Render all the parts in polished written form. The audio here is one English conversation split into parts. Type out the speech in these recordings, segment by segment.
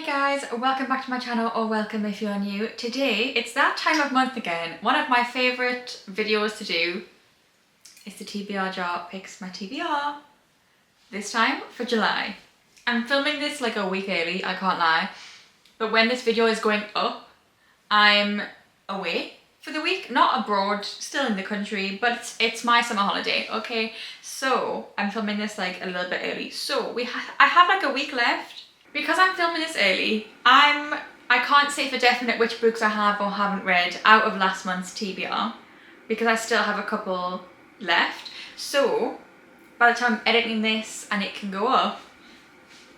Hey guys, welcome back to my channel, or welcome if you're new. Today, it's that time of month again. One of my favourite videos to do is the TBR jar picks my TBR. This time for July. I'm filming this like a week early, I can't lie. But when this video is going up, I'm away for the week. Not abroad, still in the country, but it's my summer holiday, okay? So, I'm filming this like a little bit early. So, I have like a week left. Because I'm filming this early, I can't say for definite which books I have or haven't read out of last month's TBR, because I still have a couple left. So by the time I'm editing this and it can go up,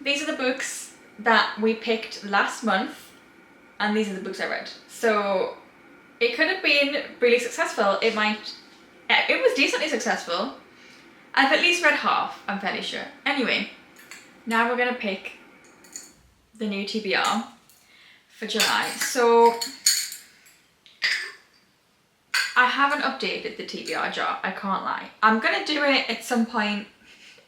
these are the books that we picked last month and these are the books I read. So it could have been really successful. It was decently successful. I've at least read half, I'm fairly sure. Anyway, now we're gonna pick the new TBR for July. So I haven't updated the TBR jar, I can't lie. I'm gonna do it at some point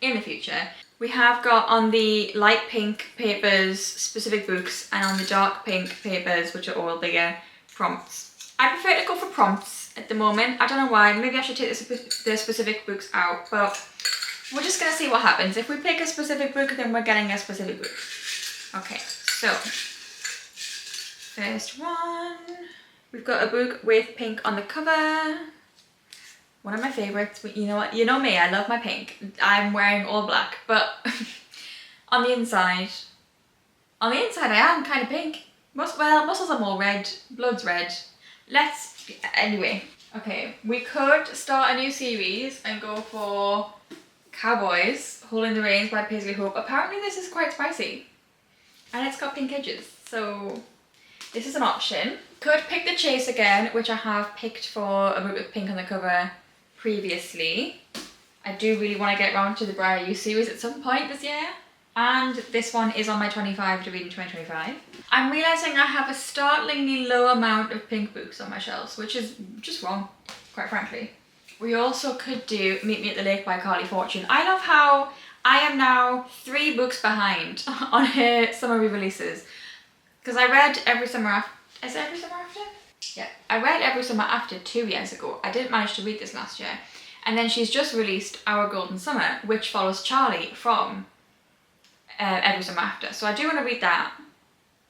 in the future. We have got on the light pink papers specific books and on the dark pink papers, which are all the prompts. I prefer to go for prompts at the moment. I don't know why, maybe I should take the specific books out, but we're just gonna see what happens. If we pick a specific book, then we're getting a specific book. Okay, so first one, we've got a book with pink on the cover. One of my favourites, but you know what? You know me, I love my pink. I'm wearing all black, but on the inside I am kind of pink. Muscles are more red, blood's red. Anyway. Okay, we could start a new series and go for Cowboys, Holding the Reins by Paisley Hope. Apparently this is quite spicy. And it's got pink edges, so this is an option. Could pick The Chase again, which I have picked for a book with pink on the cover previously. I do really want to get around to the Briar You series at some point this year. And this one is on my 25 to read in 2025. I'm realising I have a startlingly low amount of pink books on my shelves, which is just wrong, quite frankly. We also could do Meet Me at the Lake by Carly Fortune. I love how I am now 3 books behind on her summer re-releases. Because I read Every Summer After. Is it Every Summer After? Yeah. I read Every Summer After 2 years ago. I didn't manage to read this last year. And then she's just released Our Golden Summer, which follows Charlie from Every Summer After. So I do want to read that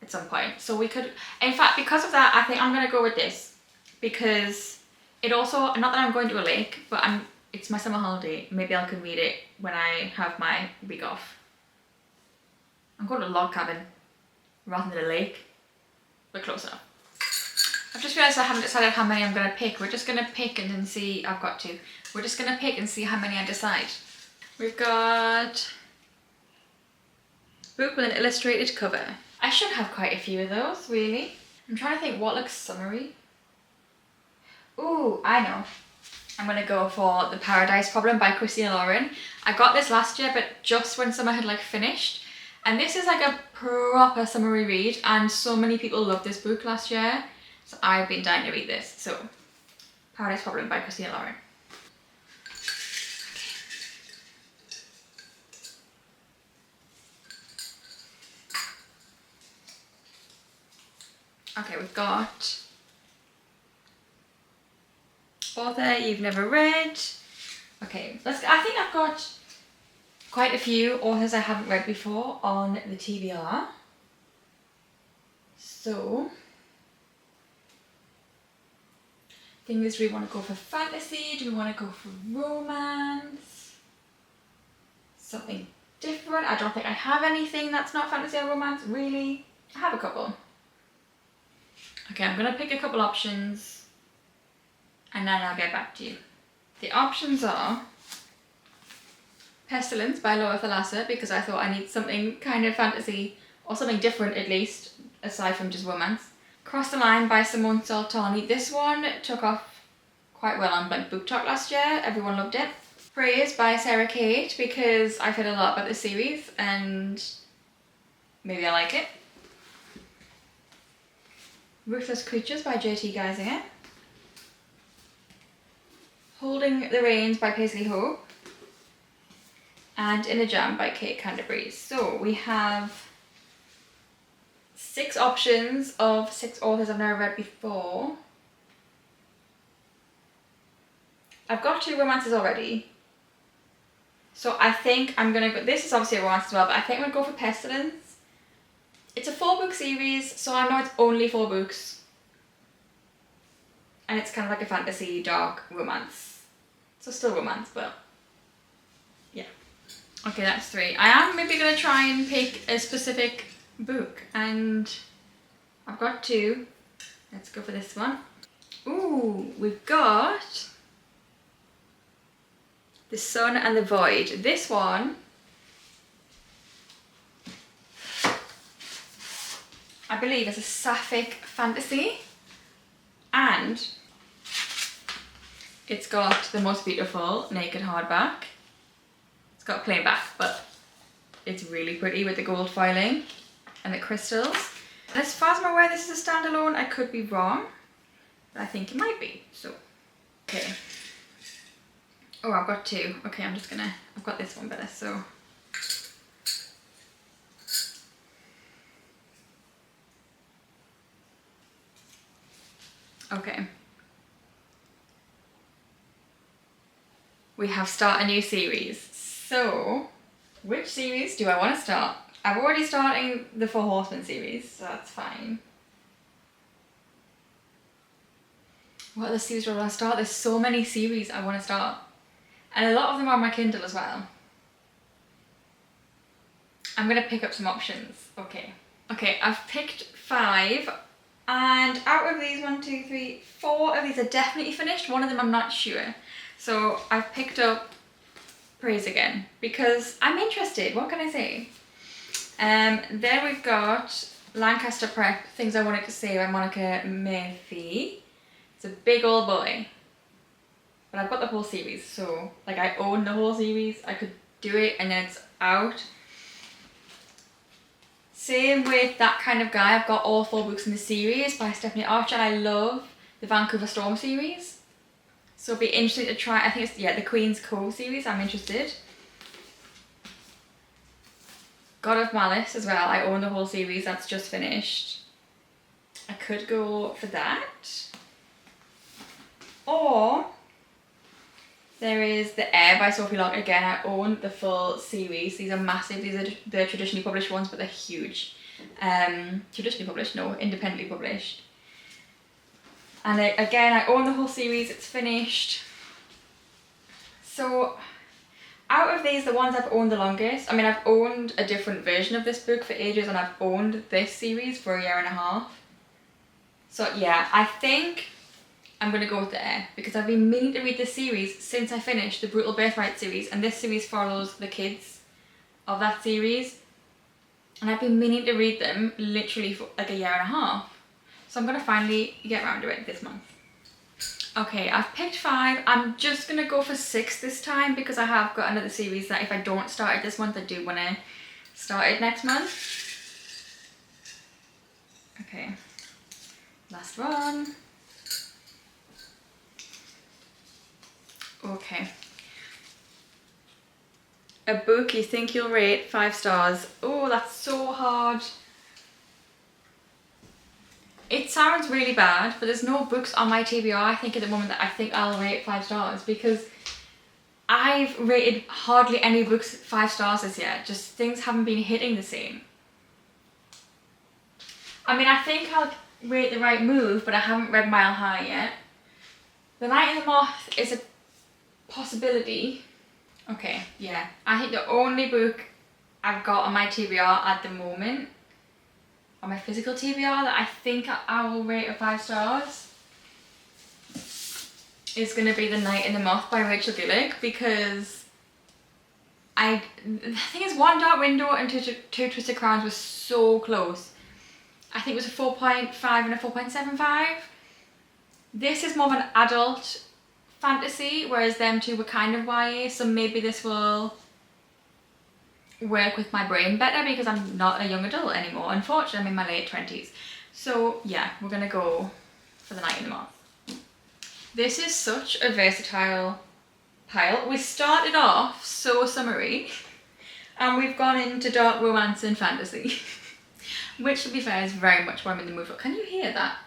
at some point. So we could, in fact, because of that, I think I'm going to go with this. Because it also, not that I'm going to a lake, but it's my summer holiday. Maybe I can read it when I have my week off. I'm going to a log cabin rather than a lake, but close enough. I've just realised I haven't decided how many I'm going to pick. We're just going to pick and then see. I've got to. We're just going to pick and see how many I decide. We've got a book with an illustrated cover. I should have quite a few of those, really. I'm trying to think what looks summery. Ooh, I know. I'm going to go for The Paradise Problem by Christina Lauren. I got this last year, but just when summer had like finished. And this is like a proper summery read, and so many people loved this book last year. So I've been dying to read this. So, Paradise Problem by Christina Lauren. Okay, we've got author you've never read. Okay, I think I've got quite a few authors I haven't read before on the TBR. So, thing is, do we want to go for fantasy? Do we want to go for romance? Something different? I don't think I have anything that's not fantasy or romance, really. I have a couple. Okay, I'm going to pick a couple options and then I'll get back to you. The options are Pestilence by Laura Thalassa, because I thought I need something kind of fantasy, or something different at least, aside from just romance. Cross the Line by Simone Saltani. This one took off quite well on like Book Talk last year. Everyone loved it. Praise by Sarah Kate, because I've heard a lot about this series and maybe I like it. Ruthless Creatures by J.T. Geisinger. Holding the Reins by Paisley Hope. And In a Jam by Kate Canterbury. So we have 6 options of 6 authors I've never read before. I've got 2 romances already. So I think I'm gonna go, this is obviously a romance as well, but I think I'm gonna go for Pestilence. It's a 4-book series, so I know it's only 4 books. And it's kind of like a fantasy, dark romance. So still romance, but yeah. Okay, that's 3. I am maybe gonna try and pick a specific book, and I've got 2. Let's go for this one. Ooh, we've got The Sun and the Void. This one, I believe, is a sapphic fantasy, and it's got the most beautiful naked hardback. It's got a plain back, but it's really pretty with the gold foiling and the crystals. And as far as I'm aware, this is a standalone. I could be wrong, but I think it might be. So, okay. Oh, I've got 2. Okay, I've got this one better, so. Okay. We have start a new series. So, which series do I want to start? I've already started the 4 Horsemen series, so that's fine. What other series do I want to start? There's so many series I want to start. And a lot of them are on my Kindle as well. I'm going to pick up some options. Okay. Okay, I've picked 5. And out of these, 1, 2, 3, 4 of these are definitely finished. One of them I'm not sure. So I've picked up Praise Again because I'm interested. What can I say? Then we've got Lancaster Prep, Things I Wanted to Say by Monica Murphy. It's a big old boy. But I've got the whole series, so like I own the whole series. I could do it and then it's out. Same with That Kind of Guy. I've got all 4 books in the series by Stephanie Archer. I love the Vancouver Storm series. So it'll be interesting to try. I think it's, yeah, the Queen's Cove series. I'm interested. God of Malice as well. I own the whole series. That's just finished. I could go for that. Or there is The Air by Sophie Locke. Again, I own the full series. These are massive. These are the traditionally published ones, but they're huge. Traditionally published? No, independently published. And again, I own the whole series. It's finished. So, out of these, the ones I've owned the longest, I mean, I've owned a different version of this book for ages, and I've owned this series for 1.5 years. So yeah, I think I'm going to go with The Air, because I've been meaning to read this series since I finished the Brutal Birthright series, and this series follows the kids of that series. And I've been meaning to read them literally for like 1.5 years. So I'm going to finally get around to it this month. Okay, I've picked 5. I'm just going to go for 6 this time because I have got another series that if I don't start it this month, I do want to start it next month. Okay, last one. Okay. A book you think you'll rate 5 stars. Oh, that's so hard. It sounds really bad, but there's no books on my TBR I think at the moment that I think I'll rate 5 stars, because I've rated hardly any books 5 stars this year. Just things haven't been hitting the same. I mean, I think I'll rate The Right Move, but I haven't read Mile High yet. The Night in the Moth is a possibility. Okay, yeah. I think the only book I've got on my TBR at the moment, on my physical TBR, that I think I will rate a 5 stars is going to be The Night in the Moth by Rachel Gillick, because the thing is, One Dark Window and Two Twisted Crowns was so close. I think it was a 4.5 and a 4.75. This is more of an adult fantasy, whereas them two were kind of YA, so maybe this will work with my brain better because I'm not a young adult anymore. Unfortunately, I'm in my late 20s. So yeah, we're gonna go for The Night in the Moth. This is such a versatile pile. We started off so summery and we've gone into dark romance and fantasy. which to be fair is very much what I'm in the mood for. Can you hear that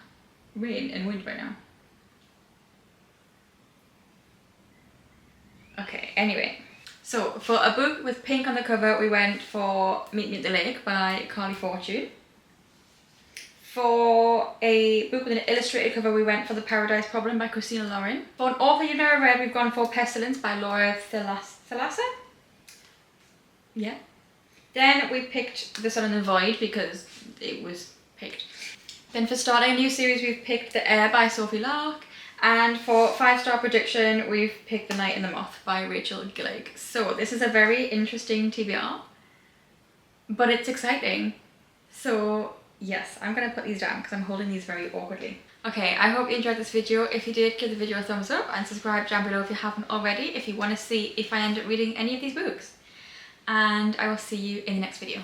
rain and wind right now? Okay, anyway. So for a book with pink on the cover, we went for Meet Me at the Lake by Carly Fortune. For a book with an illustrated cover, we went for The Paradise Problem by Christina Lauren. For an author you've never read, we've gone for Pestilence by Laura Thalassa. Yeah. Then we picked The Sun and the Void because it was picked. Then for starting a new series, we've picked The Air by Sophie Lark. And for 5-star prediction, we've picked The Night and the Moth by Rachel Gillig. So this is a very interesting TBR, but it's exciting. So yes, I'm gonna put these down because I'm holding these very awkwardly. Okay, I hope you enjoyed this video. If you did, give the video a thumbs up and subscribe down below if you haven't already, if you want to see if I end up reading any of these books. And I will see you in the next video.